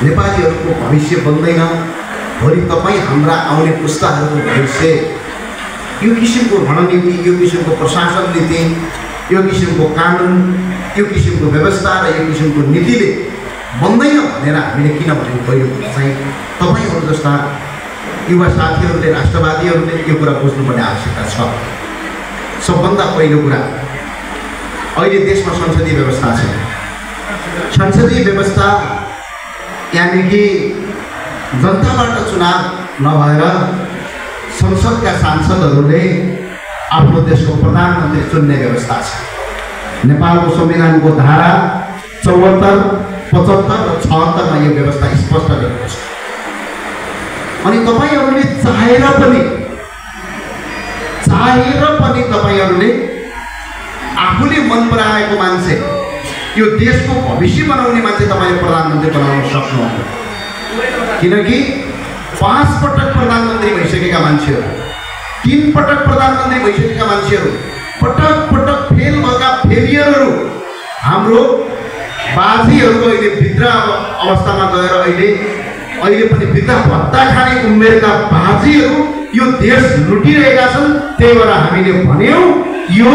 नेपालीहरूको भविष्य बन्दैन, भोलि तपाईँ हाम्रा आउने पुस्ताहरूको भविष्य यो किसिमको रणनीति, यो किसिमको प्रशासन नीति, यो किसिमको कानुन, यो किसिमको व्यवस्था र यो किसिमको नीतिले बन्दैन भनेर हामीले किन भनेको पहिलो चाहिँ तपाईँहरू जस्ता युवा साथीहरूले, राष्ट्रवादीहरूले यो कुरा बुझ्नुपर्ने आवश्यकता छ। सबभन्दा पहिलो कुरा, अहिले देशमा संसदीय व्यवस्था छ। संसदीय व्यवस्था यानि कि जनताबाट चुनाव नभएर संसदका सांसदहरूले आफ्नो देशको प्रधानमन्त्री चुन्ने व्यवस्था छ। नेपालको संविधानको धारा 74, 75 र 76 मा यो व्यवस्था स्पष्ट रहेको छ। अनि तपाईहरुले चाहेर पनि तपाईहरुले आफूले मन पराएको मान्छे, यो देशको भविष्य बनाउने मान्छे तपाईले प्रधानमन्त्री बनाउन सक्नुहुन्न। किनकि 5 पटक प्रधानमन्त्री भइसकेका मान्छेहरू, 3 पटक प्रधानमन्त्री भइसकेका मान्छेहरू, पटक पटक फेल भएका फेलियरहरू, हाम्रो बाजीहरू अहिले वृद्ध अवस्थामा गएर अहिले पनि वृद्ध भत्ता खाने उमेरका बाजीहरू यो देश लुटिरहेका छन्। त्यही भएर हामीले भन्यौं यो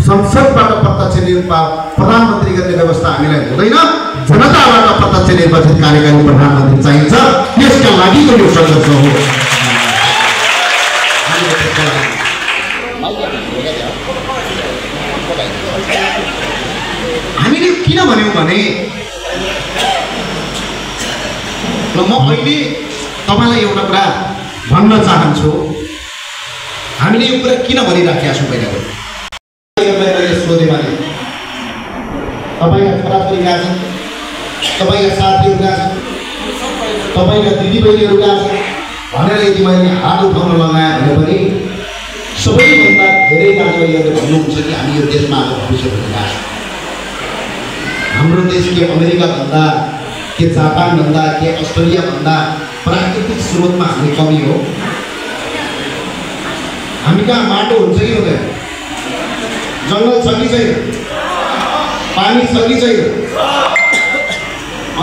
संसदबाट प्रत्यक्ष प्रधानमन्त्री गर्ने व्यवस्था हामीलाई हुँदैन, जनताबाट प्रत्यक्ष निर्वाचित कार्यकारी प्रधानमन्त्री चाहिन्छ। त्यसका लागि यो सङ्घर्ष हो। हामीले किन भन्यौं भने म अहिले तपाईलाई एउटा कुरा भन्न चाहन्छु। हामीले यो कुरा किन भनिराखेका छौँ पहिला सोधेमाले तपाईका छोराछोरी गएका छन्, तपाईका साथीहरू गएका छन्, तपाईका दिदीबहिनीहरू गएका छन् भनेर यदि मैले हात उठाउन लगाएँ भने पनि सबैभन्दा धेरै दाजुभाइहरूले भन्नुहुन्छ कि हामी यो देशमा आज भविष्य बनिरहेका छौँ। हाम्रो देश के अमेरिका भन्दा, के जापान भन्दा, के अस्ट्रेलिया भन्दा प्राकृतिक स्रोतमा हामी कमी हो। हामी कहाँ माटो हुन्छ कि हुँदैन, जङ्गल छ कि छैन, पानी छ कि छैन,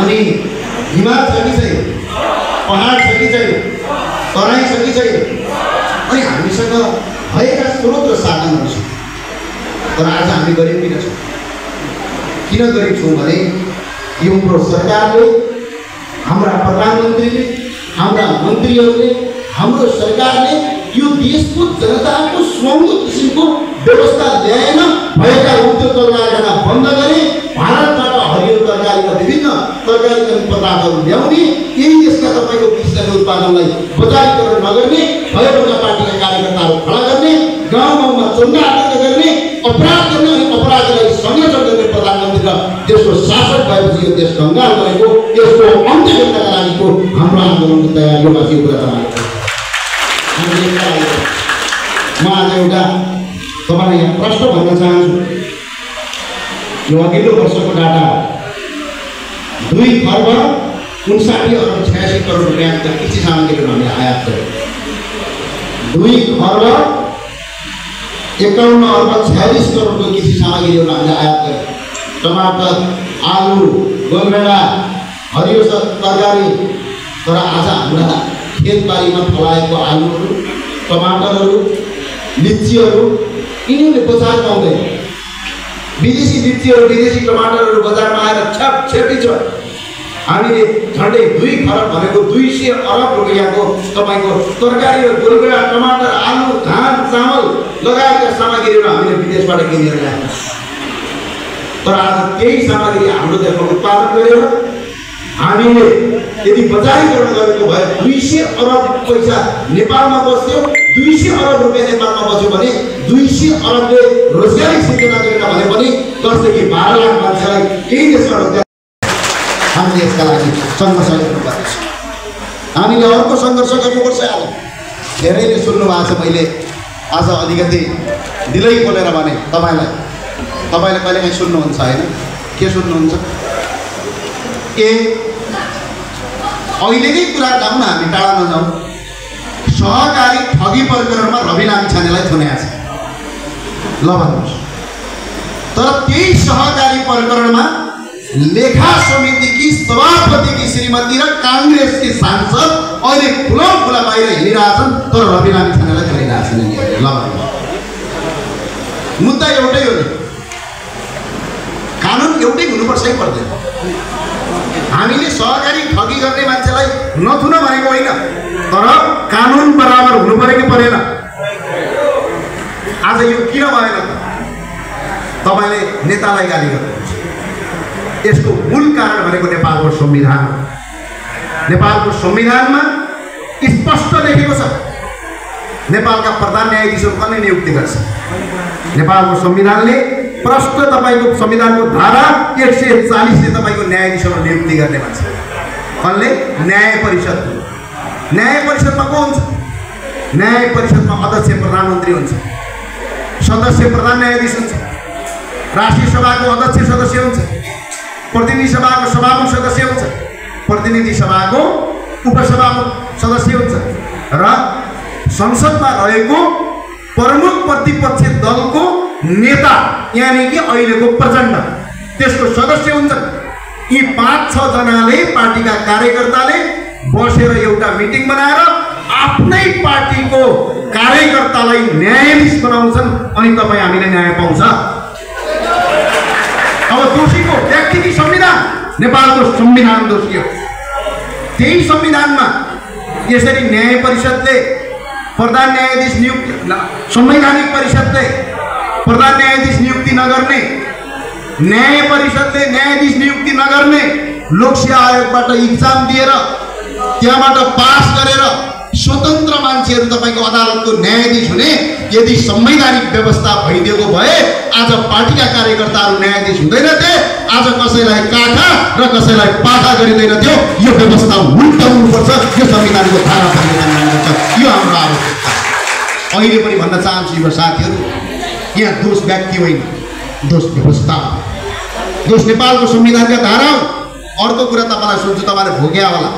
अनि हिमाल छ कि छैन, पहाड छ कि छैन, तराई छ कि छैन, अनि हामीसँग भएका स्रोत र साधनहरू छ। तर आज हामी गरिब किन छौँ? किन गरिब छौँ भने यो हाम्रो सरकारले, हाम्रा प्रधानमन्त्रीले, हाम्रा मन्त्रीहरूले, हाम्रो सरकारले यो देशको जनताको सुहाउँदो किसिमको व्यवस्था ल्याएन। भएका उद्योग कलकारखाना बन्द गरे, भारतबाट हरियो तरकारी र विभिन्न तरकारी पदार्थहरू ल्याउने, यही देशका तपाईँको कृषि उत्पादनलाई बजारीकरण नगर्ने, भएका पार्टीका कार्यकर्ताहरू खडा गर्ने, गाउँ गाउँमा चन्दा आदर गर्ने, अपराध गर्ने, अपराधीलाई संरक्षण गर्ने प्रधानमन्त्री र देशको शासक भएपछि यो देश कङ्गाल भएको, यसको अन्त्य गर्नका लागिको हाम्रो आन्दोलनको तयारीमा यो कुरा म आज एउटा तपाईँलाई यहाँ प्रश्न भन्न चाहन्छु। यो अघिल्लो वर्षको डाटा 2,59,86 करोड रुपियाँको कृषि सामग्रीहरू हामीले आयात गर्यौँ। 2,51,46 करोडको कृषि सामग्रीहरू हामीले आयात गर्यौँ। टमाटर, आलु, गोलभेडा, हरियो तरकारी। तर आज हाम्रा खेतबारीमा फलाएको आलुहरू, टमाटरहरू, लिचीहरू यिनीहरूले बजार पाउँदैन। विदेशी लिचीहरू, विदेशी टमाटरहरू बजारमा आएर छेपी छ। हामीले झन्डै 2 खरब भनेको 200 अरब रुपियाँको तपाईँको तरकारीहरू, गोलभेडा, टमाटर, आलु, धान, चामल लगायतका सामग्रीहरू हामीले विदेशबाट किनेर ल्यायौँ। तर आज त्यही सामग्री हाम्रो देशमा उत्पादन गरेर हामीले यदि बजारीकरण गरेको भए 200 अरब पैसा नेपालमा बस्यो, 200 अरब रुपियाँ नेपालमा बस्यो भने 200 अरबले रोजगारी सृजना गरेन भने पनि 10 देखि 12 लाख मान्छेलाई यही देशमा रोजगार। हामीले यसका लागि सङ्घर्ष गर्नुपर्छ। हामीले अर्को सङ्घर्ष गर्नुपर्छ। आज धेरैले सुन्नुभएको छ, मैले आज अलिकति दिलै बोलेर भने तपाईँले कहिलेकाहीँ सुन्नुहुन्छ होइन? के सुन्नुहुन्छ? अहिलेकै कुरा जाउँ न, हामी टाढा नजाउँ। सहकारी ठगी प्रकरणमा रवि लामिछानेलाई थुनेको छ, ल भन्नुहोस्। तर त्यही सहकारी प्रकरणमा लेखा समितिकी सभापतिकी श्रीमती र कांग्रेसकी सांसद अहिले खुला बाहिर हिँडिरहेछन्, तर रवि लामिछानेलाई गरिरहेछन्। ल मुद्दा एउटै हो नि, कानुन एउटै हुनुपर्छ है पर्दैन। हामीले सहकारी ठगी गर्ने मान्छेलाई नथुन भनेको होइन, तर कानुन बराबर हुनु पर्यो कि परेन? आज यो किन भएन त? तपाईले नेतालाई गाली गर्नुहुन्छ। यसको मूल कारण भनेको नेपालको संविधान। नेपालको संविधानमा स्पष्ट लेखेको छ नेपालका प्रधान न्यायाधीशहरू कसले नियुक्ति गर्छ। नेपालको संविधानले प्रष्ट तपाईको संविधानको धारा 140 ले तपाईको न्यायाधीशहरू नियुक्ति गर्ने भन्छ। कसले? न्याय परिषद। न्याय परिषदमा को हुन्छ? न्याय परिषदमा अध्यक्ष प्रधानमन्त्री हुन्छ, सदस्य प्रधान न्यायाधीश हुन्छ, राष्ट्रिय सभाको अध्यक्ष सदस्य हुन्छ, प्रतिनिधि सभाको सभामुख सदस्य हुन्छ, प्रतिनिधि सभाको उपसभामुख सदस्य हुन्छ र संसदमा रहेको प्रमुख प्रतिपक्षी दलको नेता यानी कि अहिलेको प्रचण्ड त्यसको सदस्य हुन्छन्। यी 5-6 जनाले पार्टीका कार्यकर्ताले बसेर एउटा मिटिङ बनाएर आफ्नै पार्टीको कार्यकर्तालाई न्यायाधीश बनाउँछन् अनि तपाईँ हामीले न्याय पाउँछ। अब दोषीको व्यक्ति कि संविधान? नेपालको संविधान दोषी हो। त्यही संविधानमा यसरी न्याय परिषदले प्रधान न्यायाधीश नियुक्ति, संवैधानिक परिषदले प्रधान न्यायाधीश नियुक्ति नगर्ने, न्याय परिषदले न्यायाधीश नियुक्ति नगर्ने, लोकसेवा आयोगबाट इक्जाम दिएर त्यहाँबाट पास गरेर स्वतन्त्र मान्छेहरू तपाईको अदालतको न्यायाधीश हुने यदि संवैधानिक व्यवस्था भइदिएको भए आज पार्टीका कार्यकर्ताहरू न्यायाधीश हुँदैनथे, आज कसैलाई काखा र कसैलाई पाखा गरिँदैन थियो। यो व्यवस्था उल्टाउनुपर्छ, यो संविधानको धारा परिवर्तन गर्नुपर्छ, यो हाम्रो आवश्यकता। अहिले पनि भन्न चाहन्छु युवा साथीहरू, यहाँ दोष व्यक्ति होइन, दोष व्यवस्था, दोष नेपालको संविधानका धारा। अर्को कुरा तपाईँलाई सुन्छु, तपाईँले भोग्या होला।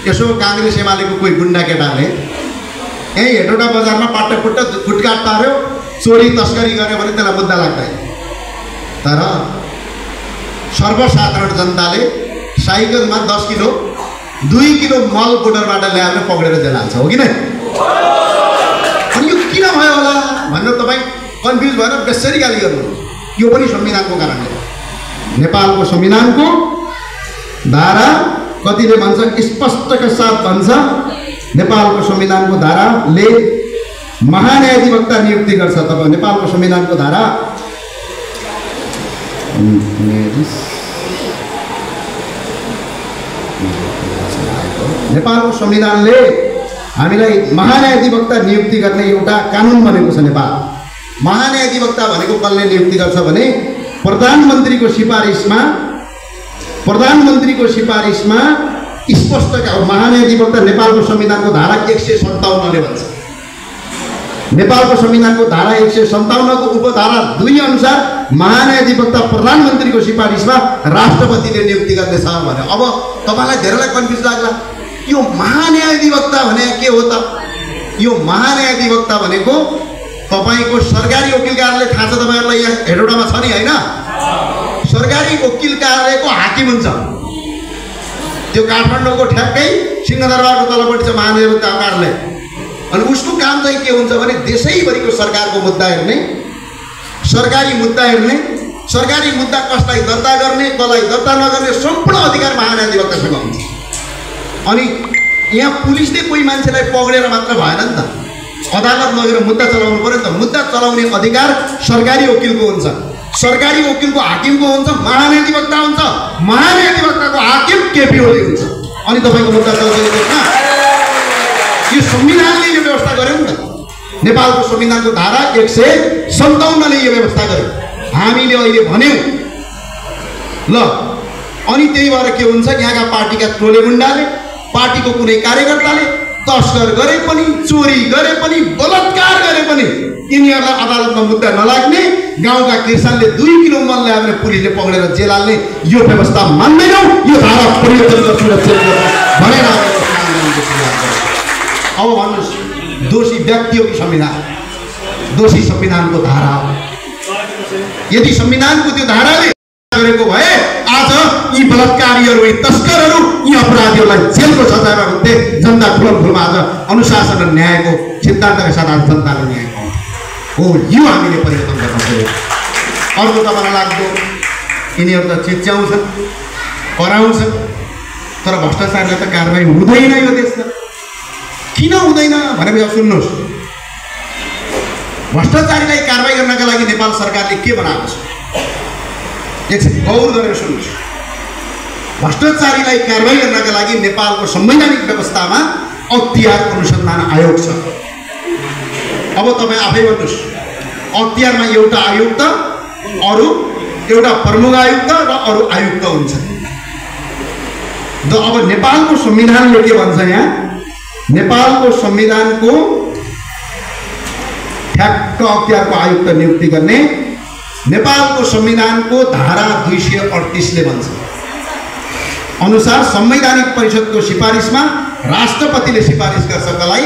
यसो कांग्रेस एमालेको कोही गुन्डा केटाले यही हेटौडा बजारमा पाट्टापुट्टा गुटकाट पार्यो, चोरी तस्करी गर्यो भने त्यसलाई मुद्दा लाग्दैन। तर सर्वसाधारण जनताले साइकलमा 10 किलो 2 किलो मल बोर्डरबाट ल्याएर पक्रेर जेल हाल्छ, हो कि नै? अनि यो किन भयो होला भनेर तपाईँ कन्फ्युज भएर बेसरी गाली गर्नु। यो पनि संविधानको कारणले। नेपालको संविधानको धारा कतिले भन्छ, स्पष्टका साथ भन्छ, नेपालको संविधानको धाराले महान्यायाधिवक्ता नियुक्ति गर्छ। तपाईँ नेपालको संविधानको धारा नेपालको संविधानले हामीलाई महान्यायाधिवक्ता नियुक्ति गर्ने एउटा कानुन बनेको छ। नेपाल महान्यायाधिवक्ता भनेको कसले नियुक्ति गर्छ भने प्रधानमन्त्रीको सिफारिसमा स्पष्ट महान्यायाधिवक्ता नेपालको संविधानको धारा 157 ले भन्छ। नेपालको संविधानको धारा 157 को उपधारा 2 अनुसार महान्यायाधिवक्ता प्रधानमन्त्रीको सिफारिसमा राष्ट्रपतिले नियुक्ति गर्नेछ भने अब तपाईलाई धेरैलाई कन्फ्युज लाग्ला, यो महान्यायाधिवक्ता भने के हो त? यो महान्यायाधिवक्ता भनेको तपाईको सरकारी वकिल कार्यालय थाहा छ तपाईहरुलाई, यहाँ हेटौडामा छ नि हैन? सरकारी वकिल कार्यालयको हाकिम हुन्छ। त्यो काठमाडौँको ठ्याक्कै सिंहदरबारको तलपट्टि छ महान्यायाधिवक्ता कार्यालय। अनि उसको काम चाहिँ के हुन्छ भने देशैभरिको सरकारको मुद्दा हेर्ने, सरकारी मुद्दा हेर्ने, सरकारी मुद्दा कसलाई दर्ता गर्ने कसलाई दर्ता नगर्ने सम्पूर्ण अधिकार महान्यायाधिवक्तासँग हुन्छ। अनि यहाँ पुलिसले कोही मान्छेलाई पक्रेर मात्र भएन नि त, अदालत लगेर मुद्दा चलाउनु पर्यो नि त। मुद्दा चलाउने अधिकार सरकारी वकिलको हुन्छ, सरकारी वकिलको हाकिमको हुन्छ, महान्यायाधिवक्ता हुन्छ, महान्यायाधिवक्ताको हाकिम केपी ओली हुन्छ। अनि तपाईको मुद्दा चलाउने यो संविधानले यो व्यवस्था गर्यो नि त। नेपालको संविधानको धारा 157 ले यो व्यवस्था गर्यो। हामीले अहिले भन्यौं ल, अनि त्यही भएर के हुन्छ, यहाँका पार्टीका टोले गुण्डाले, पार्टीको कुनै कार्यकर्ताले तस्कर गरे पनि, चोरी गरे पनि, बलात्कार गरे पनि यिनीहरूलाई अदालतमा मुद्दा नलाग्ने, गाउँका किसानले 2 किलो मल ल्याएर पुलिसले पक्रेर जेल हाल्ने यो व्यवस्था मान्दैनौँ। यो धारा परिवर्तन भनेर अब भन्नुहोस्, दोषी व्यक्ति हो कि संविधान? दोषी संविधानको धारा हो। यदि संविधानको त्यो धाराले गरेको भए आज यी बलात्कारीहरू, यी तस्करहरू, यी अपराधीहरूलाई जेलको सजायमा हुन्थे। जनता ठुलोमा आज अनुशासन र न्यायको सिद्धान्तका साथ आज जनताले न्याय हो। यो हामीले परिवर्तन गर्न पर्यो। अर्को तपाईँलाई लाग्दो यिनीहरू त चिच्याउँछन्, कराउँछन्, तर भ्रष्टाचारले त कारबाही हुँदैन यो देशमा। किन हुँदैन भनेपछि सुन्नुहोस्, भ्रष्टाचारीलाई कारबाही गर्नका लागि नेपाल सरकारले के बनाएको छ एकछिन गौर गरेर सुन्नुहोस्। भ्रष्टाचारीलाई कारबाही गर्नका लागि नेपालको संवैधानिक व्यवस्थामा अख्तियार अनुसन्धान आयोग छ। अब तपाईँ आफै भन्नुहोस्, अख्तियारमा एउटा आयुक्त, अरू एउटा प्रमुख आयुक्त र अरू आयुक्त हुन्छ। अब नेपालको संविधानले के भन्छ, यहाँ नेपालको संविधानको ठ्याक्क अख्तियारको आयुक्त नियुक्ति गर्ने नेपालको संविधानको धारा 238 ले भन्छ अनुसार संवैधानिक परिषदको सिफारिसमा राष्ट्रपतिले सिफारिस गर्छ कसलाई,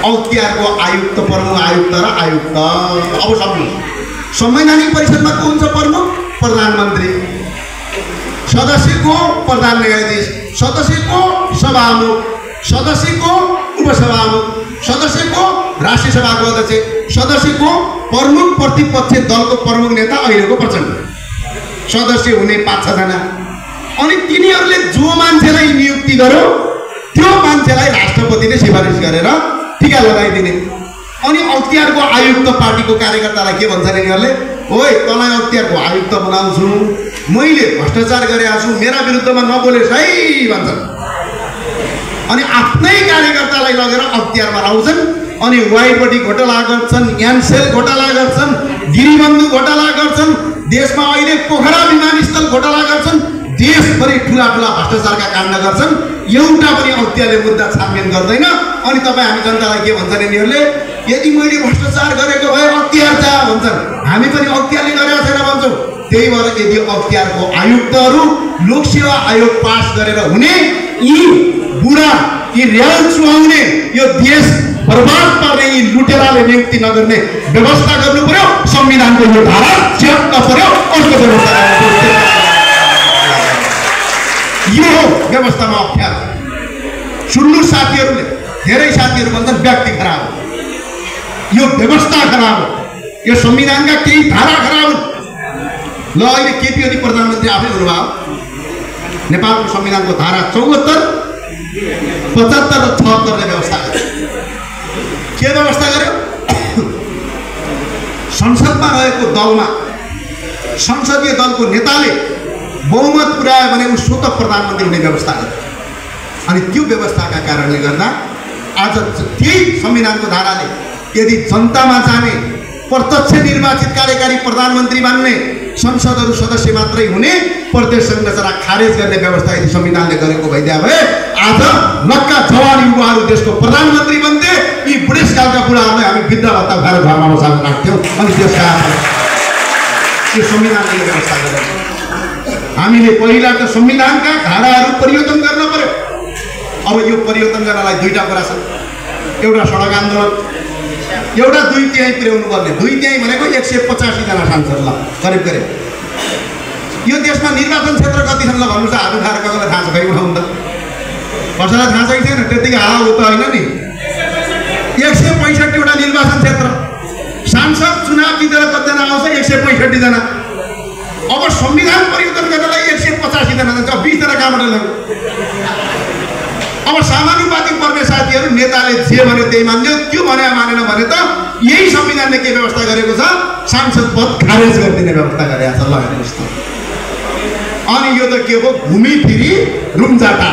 अख्तियारको आयुक्त, प्रमुख आयुक्त र आयुक्त। अब सम्झनुहोस्, संवैधानिक परिषदमा को हुन्छ प्रमुख? प्रधानमन्त्री, सदस्यको प्रधान न्यायाधीश, सदस्यको सभामुख, सदस्यको उपसभामुख, सदस्यको राष्ट्रिय सभाको अध्यक्ष, सदस्यको प्रमुख प्रतिपक्ष दलको प्रमुख नेता अहिलेको प्रचण्ड, सदस्य हुने 5-6 जना। अनि तिनीहरूले जो मान्छेलाई नियुक्ति गर्यो त्यो मान्छेलाई राष्ट्रपतिले सिफारिस गरेर टीका लगाइदिने। अनि अख्तियारको आयुक्त पार्टीको कार्यकर्तालाई के भन्छन् यिनीहरूले, ओइ तँलाई अख्तियारको आयुक्त बनाउँछु, मैले भ्रष्टाचार गरेको छु, मेरा विरुद्धमा नबोलेस् है भन्छन्। अनि आफ्नै कार्यकर्तालाई लगेर अख्तियारमा राउँछन्। अनि वाइपट्टि घोटाला गर्छन्, यानसेल घोटाला गर्छन्, गिरिबन्धु घोटाला गर्छन्, देशमा अहिले पोखरा विमानस्थल घोटाला गर्छन्, देशभरि ठुला ठुला भ्रष्टाचारका काण्ड गर्छन्। एउटा पनि अख्तियारले मुद्दा छानबिन गर्दैन। अनि तपाईँ हामी जनतालाई के भन्छन् यिनीहरूले, यदि मैले भ्रष्टाचार गरेको भए अख्तियार जा भन्छन्, हामी पनि अख्तियारले गरेको छैन भन्छौँ। त्यही भएर यदि अख्तियारको आयुक्तहरू लोकसेवा आयोग पास गरेर हुने, यी बुढा, यी र्याल चुहाउने, यो देश बर्बाद पार्ने यी लुटेराले नियुक्ति नगर्ने व्यवस्था गर्नु पर्यो। संविधानको यो धारा च्याप्न पर्यो, अर्को व्यवस्था गर्नु पर्यो। यो हो व्यवस्थामा अप्ठ्यारो। सुन्नु साथीहरूले, धेरै साथीहरू भन्छन् व्यक्ति खराब हो, यो व्यवस्था खराब हो, यो संविधानका केही धारा खराब हुन्। ल अहिले केपी ओली प्रधानमन्त्री आफै हुनुभयो, नेपालको संविधानको धारा 74, 75 र 76 ले व्यवस्था गर्यो। के व्यवस्था गर्यो? संसदमा रहेको दलमा संसदीय दलको नेताले बहुमत पुर्यायो भने ऊ स्वतः प्रधानमन्त्री हुने व्यवस्था गर्यो। अनि त्यो व्यवस्थाका कारणले गर्दा आज त्यही संविधानको धाराले यदि जनतामा जाने, प्रत्यक्ष निर्वाचित कार्यकारी प्रधानमन्त्री बन्ने, संसदहरू सदस्य मात्रै हुने, प्रदेश संरचना खारेज गर्ने व्यवस्था यदि संविधानले गरेको भइदिया भए आज लक्का जवान युवाहरू देशको प्रधानमन्त्री बन्थे। यी बुढेसकालका बुढाहरूलाई हामी वृद्ध भत्ता खाएर घरमा बसाएर राख्थ्यौँ। अनि त्यसका यो संविधानले व्यवस्था गरेको। हामीले पहिला त संविधानका धाराहरू परिवर्तन गर्न पर्यो। अब यो परिवर्तन गर्नलाई दुईटा कुरा छन्, एउटा सडक आन्दोलन, एउटा 2/3 पुर्याउनु पर्ने। 2/3 भनेको 185 जना सांसद, ल करिब करिब। यो देशमा निर्वाचन क्षेत्र कति छन् ल भन्नुहोस्, हात उठाएर कसैलाई थाहा छ? खै उठाउनु त, कसैलाई थाहा छ कि छैन? त्यतिकै हा हो त होइन नि। 165 वटा निर्वाचन क्षेत्र, सांसद चुनाव जितेर कतिजना आउँछ? 165 जना। अब संविधान परिवर्तन गर्नलाई 185 जना जान्छ, 20 जना कहाँबाट ल्याउनु? अब समानुपातिक पर्ने साथीहरू, नेताले जे भन्यो त्यही मान्यो, त्यो भने मानेन भने त यही संविधानले के व्यवस्था गरेको छ? सांसद पद खारेज गरिदिने व्यवस्था गरेको छ। ल हेर्नुहोस् त, अनि यो त के हो? घुमी फिरी रुम्जाटा।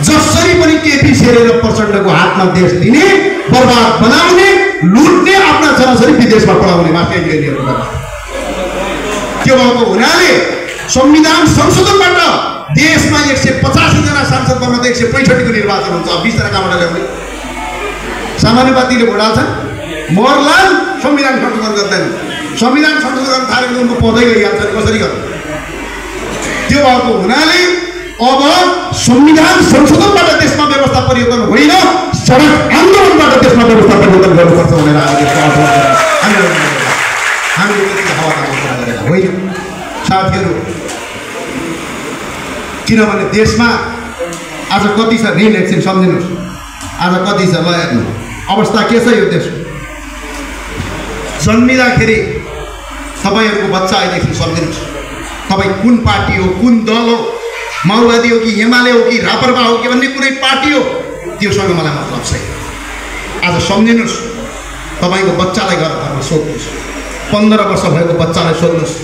जसरी पनि केपी शेरेर प्रचण्डको हातमा देश दिने, बर्बाद बनाउने, लुट्ने, आफ्ना छोराछोरी विदेशमा पढाउने मात्रै यिनीहरू गर्छ। त्यो भएको हुनाले संविधान संशोधनबाट देशमा 185 जना सांसद बन्न त 165 को निर्वाचन हुन्छ। 20 जना कहाँबाट ल्याउने? समानुपातिले भोट हाल्छन्, मोहरलाल संविधान संशोधन गर्दैन। संविधान संशोधन गर्न थालेको उनको पदै गइहाल्छ, कसरी गर्नु? त्यो भएको हुनाले अब संविधान संशोधनबाट देशमा व्यवस्था परिवर्तन होइन, सडक आन्दोलनबाट देशमा व्यवस्था परिवर्तन गर्नुपर्छ भनेर हामीले होइन साथीहरू। किनभने देशमा आज कति छ ऋण एकछिन सम्झिनुहोस्, आज कति छ ल हेर्नु अवस्था के छ यो देशको। जन्मिँदाखेरि तपाईँहरूको बच्चा अहिलेदेखि सम्झिनुहोस्, तपाईँ कुन पार्टी हो, कुन दल हो, माओवादी हो कि एमाले हो कि राप्रपा हो कि भन्ने कुनै पार्टी हो, त्योसँग मलाई मतलब छैन। आज सम्झिनुहोस्, तपाईँको बच्चालाई घरमा सोध्नुहोस्, 15 वर्ष भएको बच्चालाई सोध्नुहोस्,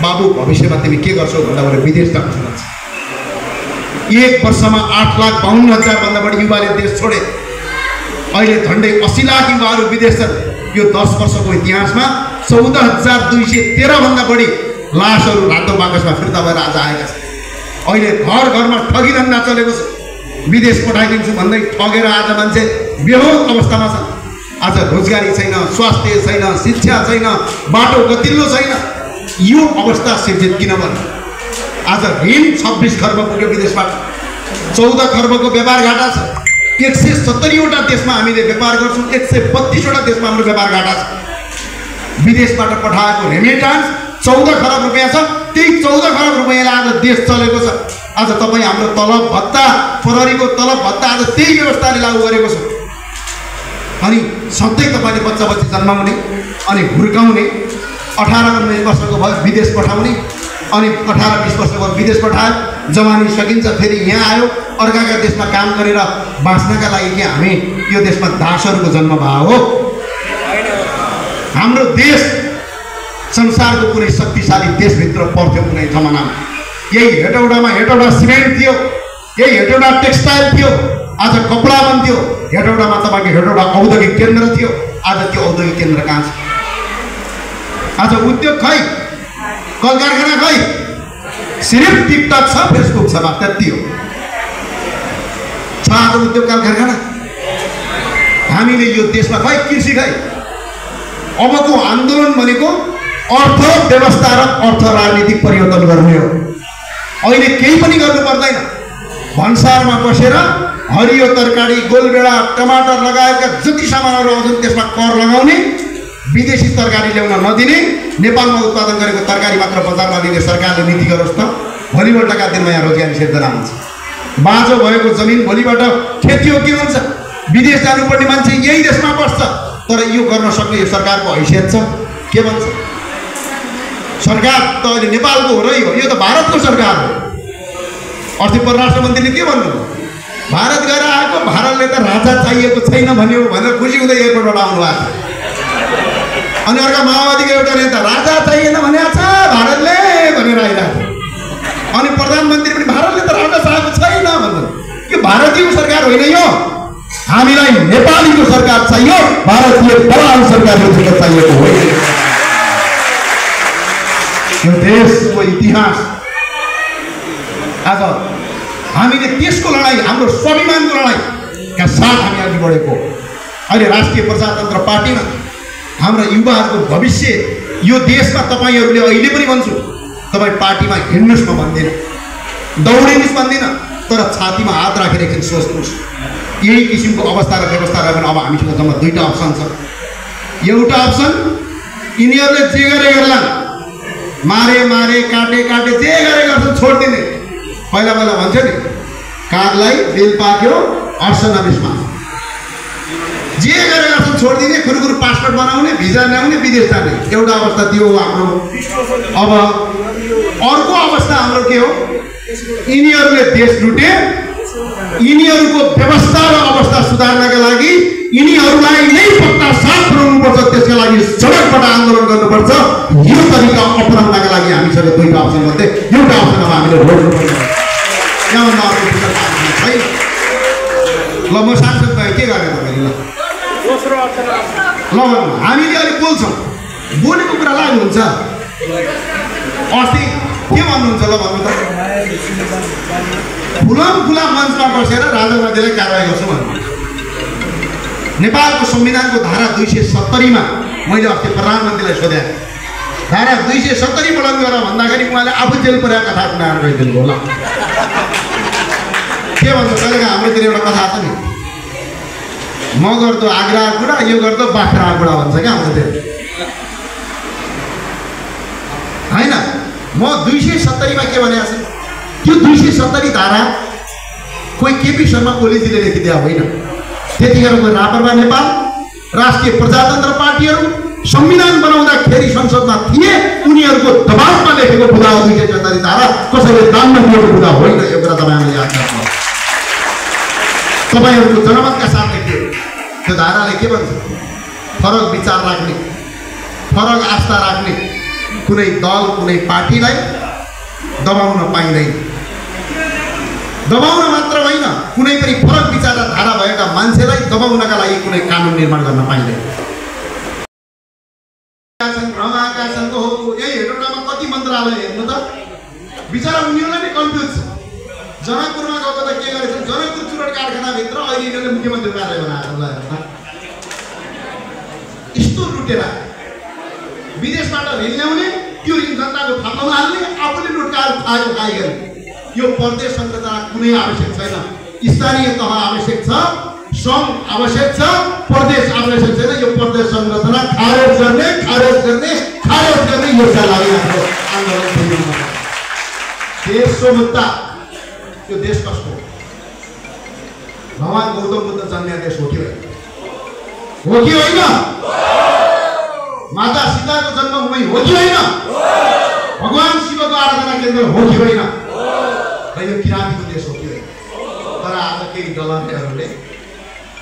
बाबु भविष्यमा तिमी के गर्छौ भन्दा बरु विदेश जान्छ भन्छ। 1 वर्षमा 8,52,000 भन्दा बढी युवाले देश छोडे। अहिले झन्डै 80 लाख युवाहरू विदेश छन्। यो 10 वर्षको इतिहासमा 14,213 भन्दा बढी लासहरू रातो बाकसमा फिर्ता भएर आज आएका छन्। अहिले घर घरमा ठगी धन्दा चलेको छ। विदेश पठाइदिन्छु भन्दै ठगेर आज मान्छे बेहोस अवस्थामा छन्। आज रोजगारी छैन, स्वास्थ्य छैन, शिक्षा छैन, बाटो गतिलो छैन। यो अवस्था सिर्जित किन भयो? आज ऋण 26 खर्ब पुग्यो विदेशबाट, 14 खर्बको व्यापार घाटा छ। 170वटा देशमा हामीले व्यापार गर्छौँ, 132वटा देशमा हाम्रो व्यापार घाटा छ। विदेशबाट पठाएको रेमिटान्स 14 खरब रुपियाँ छ। त्यही 14 खरब रुपियाँले आज देश चलेको छ। आज तपाईँ हाम्रो तलब भत्ता, प्रहरीको तलब भत्ता आज त्यही व्यवस्थाले लागू गरेको छ। अनि सधैँ तपाईँले बच्चा बच्ची जन्माउने अनि हुर्काउने, 18-19 वर्षको भयो विदेश पठाउने, अनि 18-20 वर्षको विदेश पठायो, जवानी सकिन्छ, फेरि यहाँ आयो, अर्काका देशमा काम गरेर बाँच्नका लागि कि हामी यो देशमा दासहरूको जन्म भयो हो? हाम्रो देश संसारको कुनै शक्तिशाली देशभित्र पर्थ्यो कुनै जमानामा। यही हेटौडामा सिमेन्ट थियो, यही हेटौडा टेक्सटाइल थियो, आज कपडा बन्थ्यो। हेटौडामा तपाईँको हेटौडा औद्योगिक केन्द्र थियो, आज त्यो औद्योगिक केन्द्र कहाँ छ? आज उद्योग खै, कल कारखाना खै, सिर्फ टिकटक छ, फेसबुक छ, त्यति हो। छ आज उद्योग कल कारखाना? हामीले यो देशमा खै कृषि खै। अबको आन्दोलन भनेको अर्थव्यवस्था र अर्थ राजनीतिक परिवर्तन गर्ने हो। अहिले केही पनि गर्नु पर्दैन। भन्सारमा बसेर हरियो तरकारी, गोलबेडा, टमाटर लगायतका जति सामानहरू आउँछन् त्यसमा कर लगाउने, विदेशी तरकारी ल्याउन नदिने, नेपालमा उत्पादन गरेको तरकारी मात्र बजारमा लिने सरकारले नीति गरोस् त भोलिपल्टका दिनमा यहाँ रोजगारी सिर्जना हुन्छ। बाँझो भएको जमिन भोलिबाट खेती हो के भन्छ? विदेश जानुपर्ने मान्छे यही देशमा बस्छ। तर यो गर्न सक्ने यो सरकारको हैसियत छ के भन्छ? सरकार त अहिले नेपालको हो र यो त भारतको सरकार हो। अस्ति परराष्ट्र मन्त्रीले के भन्नुभयो? भारत गएर आएको, भारतले त राजा चाहिएको छैन भन्यो भनेर खुसी हुँदै एयरपोर्टबाट आउनुभएको छ। अनि अर्का माओवादीको एउटा नेता राजा चाहिएन भनेको छ भारतले भनेर आइरहेको छ। अनि प्रधानमन्त्री पनि भारतले त राजा चाहेको छैन भन्छ। यो भारतीय सरकार होइन, यो हामीलाई नेपालीको सरकार चाहियो, भारतीय दलाल सरकारको चाहिएको होइन। यो देशको इतिहास आज हामीले त्यसको लडाइँ, हाम्रो स्वाभिमानको लडाइँका साथ हामी अघि बढेको। अहिले राष्ट्रिय प्रजातन्त्र पार्टीमा हाम्रा युवाहरूको भविष्य यो देशमा तपाईँहरूले अहिले पनि भन्छु, तपाईँ पार्टीमा हिँड्नुहोस् म भन्दिनँ, दौडिनुहोस् भन्दिनँ, तर छातीमा हात राखेर एकछिन सोच्नुहोस्। यही किसिमको अवस्था र व्यवस्था रह्यो भने अब हामीसँग जम्मा 2टा अप्सन छ। एउटा अप्सन यिनीहरूले जे गरे गर्ला, मारे काटे जे गरे गर्छन् छोडिदिने। पहिला भन्छ नि, कागलाई बेल पाक्यो अर्सनबिसमा, जे गरे गर्छन् छोडिदिने, खुरुखुरु पासपोर्ट बनाउने, भिजा ल्याउने, विदेश जाने। एउटा अवस्था त्यो हो हाम्रो। अब अर्को अवस्था हाम्रो के हो? यिनीहरूले देश लुटे, यिनीहरूको व्यवस्था र अवस्था सुधार्नका लागि यिनीहरूलाई नै पत्ता साफ पुर्याउनुपर्छ। त्यसका लागि सडकबाट आन्दोलन गर्नुपर्छ। यो तरिका अपनाउनका लागि हामीसँग 2टा अप्सन मध्ये एउटा अप्सन अब हामीले रोक्नुपर्छ। यहाँभन्दा अर्को विकल्प छैन। ल म सांसद भए के गर्ने तपाईँले? ल हामीले अहिले बोल्छौँ, बोलेको कुरा लाग्नुहुन्छ। अस्ति के भन्नुहुन्छ ल भन्नु त? खुला मञ्चमा बसेर राजावादीलाई कारवाही गर्छु भन्नु। नेपालको संविधानको धारा 270मा मैले अस्ति प्रधानमन्त्रीलाई सोधेँ, धारा 270 बढाउन गर भन्दाखेरि उहाँले आफू जेल परेका कथा सुनाएर गइदिनु होला। के भन्छ? कहिलेका हाम्रोतिर एउटा कथा छ नि, म गर्दो आग्रा कुरा, यो गर्दो बाख्रा कुरा भन्छ क्या हाम्रोतिर। म 270 मा के भनेको छु, त्यो 270 धारा कोही केपी शर्मा ओलीजीले लेखिदिया होइन। त्यतिखेर कोही रापरपा नेपाल, राष्ट्रिय प्रजातन्त्र पार्टीहरू संविधान बनाउँदाखेरि संसदमा थिए, उनीहरूको दबावमा लेखेको बुदा हो 270 धारा। कसैले दानमा दिएको बुदा होइन, यो कुरा तपाईँहरूले याद राख्नु। तपाईँहरूको जनमतका साथ लेखियो। त्यो धाराले के भन्छ? फरक विचार राख्ने, फरक आस्था राख्ने कुनै दल, कुनै पार्टीलाई दबाउन पाइँदैन। दबाउन मात्र होइन, कुनै पनि फरक विचारधारा भएका मान्छेलाई दबाउनका लागि कुनै कानुन निर्माण गर्न पाइँदैन। यही हेटौडामा कति मन्त्रालय हेर्नु त, बिचरा उनीहरूलाई नै कन्फ्युज छ। जनकपुरमा गएको त के गरेछ? जनकपुर चुरोट कारखानाभित्र अहिले यिनीहरूले मुख्यमन्त्री कार्यालय बनाएको ल हेर्नु त। यस्तो लुटेर विदेशबाट ऋण ल्याउने, त्यो ऋण जनताको खातामा हाल्ने, आफूले लुटकाएर खाएको खाइ गर्ने। यो प्रदेश संरचना कुनै आवश्यक छैन। स्थानीय तह आवश्यक छ, श्रम आवश्यक छ, प्रदेश आवश्यक छैन। यो प्रदेश संरचना खारेज गर्ने यसका लागि हाम्रो आन्दोलन सुरु गर्नु। देशको मुद्दा, यो देश कसको? भगवान गौतम बुद्ध जन्मिया देश हो कि होइन? माता सीताको जन्मभूमि हो कि होइन? भगवान शिवको आराधना केन्द्र हो कि होइन? र यो किराँतीको देश हो कि होइन? तर आज केही डलरहरूले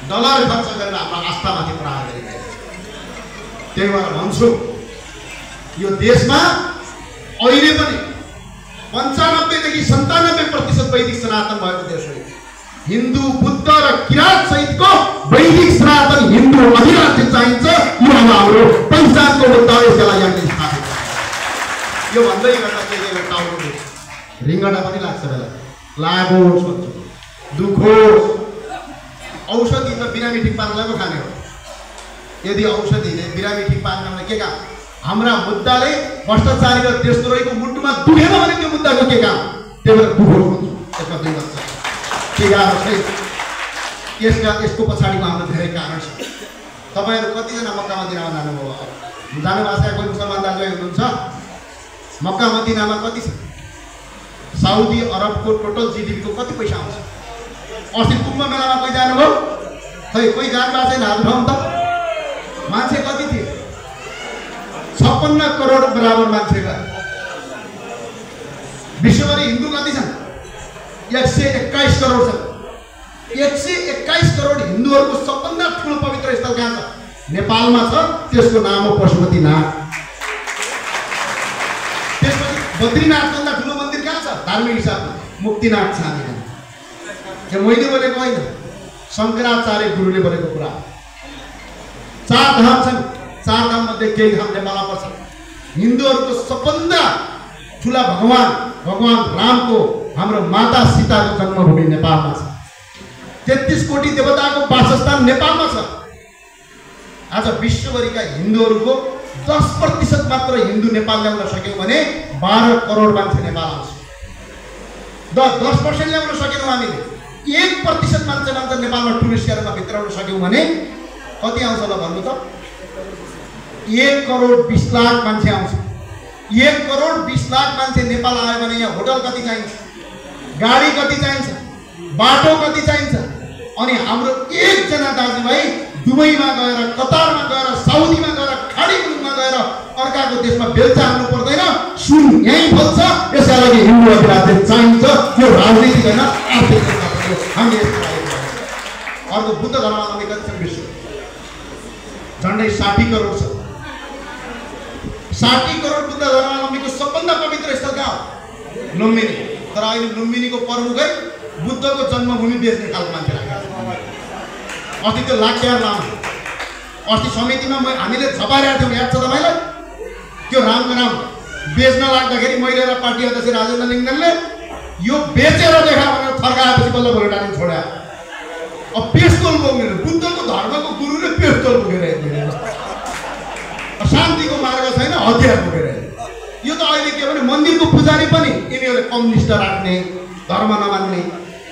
डलर खर्च गरेर हाम्रो आस्थामाथि प्रहार गरिरहेको छ। त्यही भएर भन्छु, यो देशमा अहिले पनि 95 देखि 97% वैदिक सनातन भएको देश हो। हिन्दू, बुद्ध र किराँत सहितको वैदिक सनातन हिन्दू अधिराज्य चाहिन्छ। यो अब हाम्रो पहिचानको मुद्दा हो। यसका लागि हामीले स्थापित यो भन्दै गर्दा के टाउको रिङ्गडा पनि लाग्छ बेला लागोस् भन्छु, दुखोस्। औषधि त बिरामी ठिक पार्नलाई पो खाने हो। यदि औषधिले बिरामी ठिक पार्न के काम? हाम्रा मुद्दाले भ्रष्टाचारी र देशद्रोहीको मुटुमा दुखेन भने त्यो मुद्दाको के काम? त्यही भएर दुखोस् भन्छु। यसमा दुई भन्छ के गाह्रो छैन। यसको पछाडिको हाम्रो धेरै कारण छ। तपाईँहरू कतिजना मक्का मदिनामा जानुभयो? जानुभएको छ? कोही मुसलमान दाजुभाइ हुनुहुन्छ? मक्का मदिनामा कति छ? साउदी अरबको टोटल जिडिपीको कति पैसा आउँछ? अस्ति कुम्भ मेलामा कोही जानुभयो? खै कोही जानु भएको छैन? हात उठाउनु त। मान्छे कति थिए? 56 करोड बराबर मान्छे गए। विश्वभरि हिन्दू कति छन्? 121 करोड छन्। 121 करोड हिन्दूहरूको सबभन्दा ठुलो पवित्र स्थल कहाँ छ? नेपालमा छ। त्यसको नाम हो पशुपतिनाथ। त्यसपछि बद्रीनाथभन्दा ठुलो मन्दिर कहाँ छ? धार्मिक हिसाबमा मुक्तिनाथ छ। यो मैले बोलेको होइन, शङ्कराचार्य गुरुले बोलेको कुरा। 4 धाम छन्। 4 धाम मध्ये केही धाम नेपालमा पर्छ। हिन्दूहरूको सबभन्दा ठुला भगवान रामको, हाम्रो माता सीताको जन्मभूमि नेपालमा छ। 33 कोटी देवताको वासस्थान नेपालमा छ। आज विश्वभरिका हिन्दूहरूको 10% मात्र हिन्दू नेपाल ल्याउन सक्यौँ भने 12 करोड मान्छे नेपाल आउँछ। 10% ल्याउन सकेनौँ हामीले, 1% मान्छे नेपालमा टुरिस्टका रूपमा भित्राउन सक्यौँ भने कति आउँछ ल भन्नु त? 1 करोड 20 लाख मान्छे आउँछ। 1 करोड 20 लाख मान्छे नेपाल आयो भने यहाँ होटल कति चाहिन्छ? गाडी कति चाहिन्छ? बाटो कति चाहिन्छ? अनि हाम्रो एकजना दाजुभाइ दुबईमा गएर, कतारमा गएर, साउदीमा गएर, खाडी मुलुकमा गएर अर्काको देशमा बेल्चा हाल्नु पर्दैन। सुन यहीँ फल्छ। यसका लागि हिन्दू अधिराज्य चाहिन्छ। यो राजनीतिक होइन, आर्थिक हामीले अर्को बुद्ध धर्मावलम्बी कति छन् विश्व? झन्डै 60 करोड छ। 60 करोड बुद्ध धर्मावलम्बीको सबभन्दा पवित्र स्थल कहाँ हो? लुम्बिनी। तर अहिले लुम्बिनीको प्रमुखै बुद्धको जन्मभूमि बेच्ने खालको मान्छे राखेको छ। अस्ति त्यो लाखियार लामा, अस्ति समितिमा हामीले छपाइरहेको थियौँ, याद छ तपाईँलाई? त्यो रामको नाम बेच्न लाग्दाखेरि मैले र पार्टी अध्यक्ष राजेन्द्र लिङ्गनले यो बेचेर देखा भनेर थर्काएपछि बल्ल भोलि टाढी छोड्या। अब पेस्तोल बोकेर, बुद्धको धर्मको गुरुले पेस्तोल बोकेर शान्तिको मार्ग छैन, हतियार बोकेर। यो त अहिले के भने मन्दिरको पुजारी पनि यिनीहरूले कम्युनिस्ट राख्ने, धर्म नमान्ने।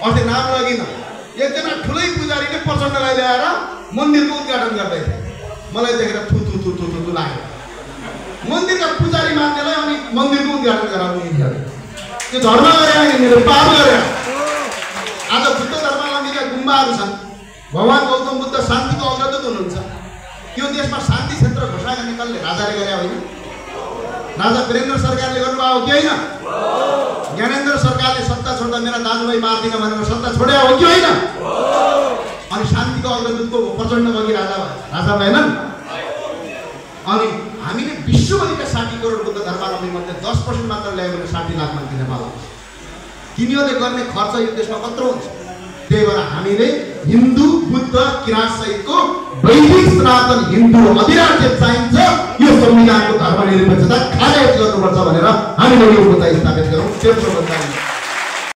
अस्ति नाम लगिन, एकजना ठुलै पुजारीले प्रचण्डलाई ल्याएर मन्दिरको उद्घाटन गर्दै थियो। मलाई देखेर थु लाग्यो। मन्दिरका पुजारी मान्नेलाई अनि मन्दिरको उद्घाटन गराउनु त्यो धर्म गरे होइन, मेरो पाप गरे। आज बुद्ध धर्मावलम्बीका गुम्बाहरू छन्। भगवान गौतम बुद्ध शान्तिको अग्रदूत हुनुहुन्छ। त्यो देशमा शान्ति क्षेत्र घोषणा गर्ने कसले? राजाले गरे होइन? राजा वीरेन्द्र सरकारले गर्नुभयो कि होइन? ज्ञानेन्द्र सरकारले सत्ता छोड्दा मेरा दाजुभाइ मार्दिन भनेर सत्ता छोड्या हो कि होइन? अनि शान्तिको अग्रदूतको प्रचण्ड बगी राजा भएनन्। अनि हामीले विश्वभरिका 60 करोड बुद्ध धर्मावलम्बी मध्ये 10% मात्र ल्यायो भने 60 लाख मान्छे नेपाल आउँछ। तिनीहरूले गर्ने खर्च यो देशमा कत्रो हुन्छ? त्यही भएर हामीले हिन्दू बुद्ध किराँत सहितको वैदिक सनातन हिन्दू अधिराज्य चाहिन्छ। यो संविधानको धर्मनिरपेक्षता खारेज गर्नुपर्छ भनेर हामीले यो मुद्दा स्थापित गरौँ। तेस्रो मुद्दा